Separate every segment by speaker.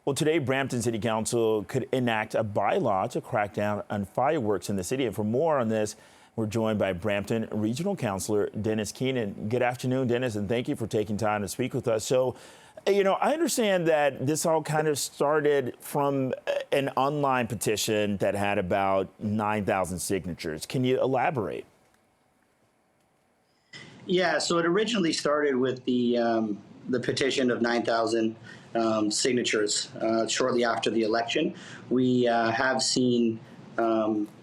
Speaker 1: Well, today, Brampton City Council could enact a bylaw to crack down on fireworks in the city. And for more on this, we're joined by Brampton Regional Councillor Dennis Keenan. Good afternoon, Dennis, and thank you for taking time to speak with us. So, I understand that this all kind of started from an online petition that had about 9,000 signatures. Can you elaborate?
Speaker 2: Yeah, so it originally started with the petition of 9,000 signatures shortly after the election. We have seen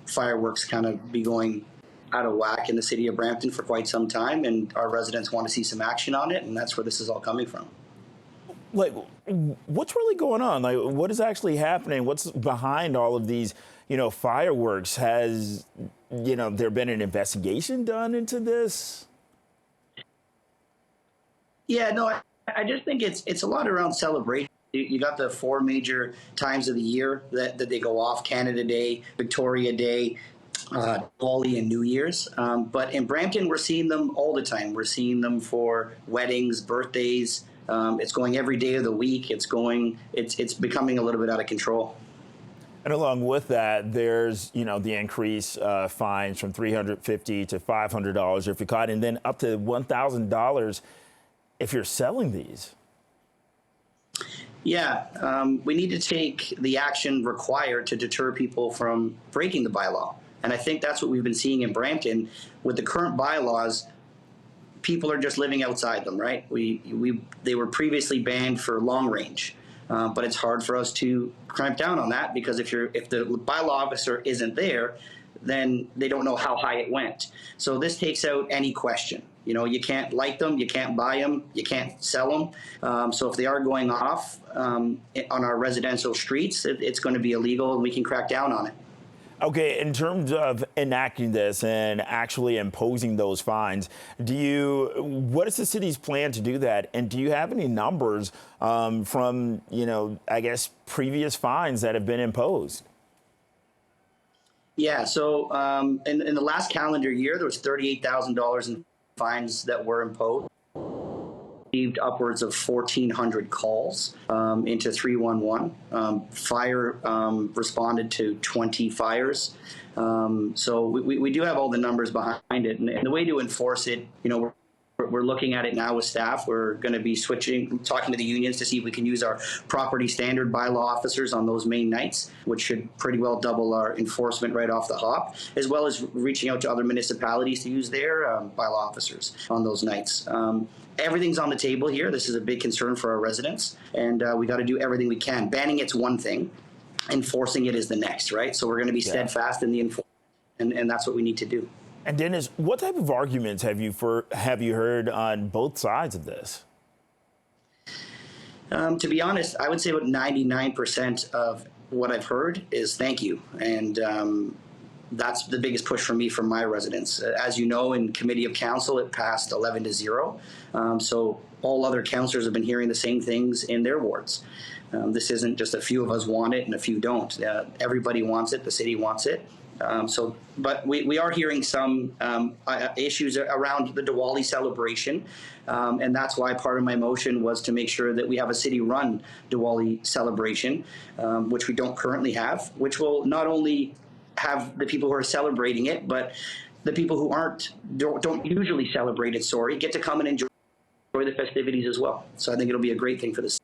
Speaker 2: fireworks kind of be going out of whack in the city of Brampton for quite some time, and our residents want to see some action on it, and that's where this is all coming from.
Speaker 1: Like, what's really going on? Like, what is actually happening? What's behind all of these, fireworks? Has, there been an investigation done into this?
Speaker 2: Yeah, no, I just think it's a lot around celebration. You got the four major times of the year that they go off: Canada Day, Victoria Day, Diwali, and New Year's. But in Brampton, we're seeing them all the time. We're seeing them for weddings, birthdays. It's going every day of the week. It's becoming a little bit out of control.
Speaker 1: And along with that, there's, the increase fines from $350 to $500 if you're caught, and then up to $1,000 if you're selling these.
Speaker 2: Yeah, we need to take the action required to deter people from breaking the bylaw. And I think that's what we've been seeing in Brampton. With the current bylaws, people are just living outside them, right? They were previously banned for long range, but it's hard for us to clamp down on that because if the bylaw officer isn't there, then they don't know how high it went. So this takes out any question. You can't light them, you can't buy them, you can't sell them. So if they are going off on our residential streets, it's going to be illegal, and we can crack down on it.
Speaker 1: Okay, in terms of enacting this and actually imposing those fines, what is the city's plan to do that? And do you have any numbers from, I guess, previous fines that have been imposed?
Speaker 2: Yeah, so in the last calendar year, there was $38,000 in fines that were imposed. Received upwards of 1,400 calls into 311. Fire responded to 20 fires. So we do have all the numbers behind it. And the way to enforce it, we're looking at it now with staff. We're going to be talking to the unions to see if we can use our property standard bylaw officers on those main nights, which should pretty well double our enforcement right off the hop, as well as reaching out to other municipalities to use their bylaw officers on those nights. Everything's on the table here. This is a big concern for our residents, and we got to do everything we can. Banning it's one thing, enforcing it is the next, right? So we're going to be steadfast in the enforcement, and that's what we need to do.
Speaker 1: And Dennis, what type of arguments have you heard on both sides of this?
Speaker 2: To be honest, I would say about 99% of what I've heard is thank you. And that's the biggest push for me from my residents. As you know, in committee of council, it passed 11-0. So all other councillors have been hearing the same things in their wards. This isn't just a few of us want it and a few don't. Everybody wants it. The city wants it. But we are hearing some issues around the Diwali celebration, and that's why part of my motion was to make sure that we have a city-run Diwali celebration, which we don't currently have, which will not only have the people who are celebrating it, but the people who don't usually celebrate it, get to come and enjoy the festivities as well. So I think it'll be a great thing for this.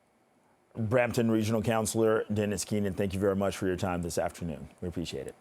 Speaker 1: Brampton Regional Councillor Dennis Keenan, thank you very much for your time this afternoon. We appreciate it.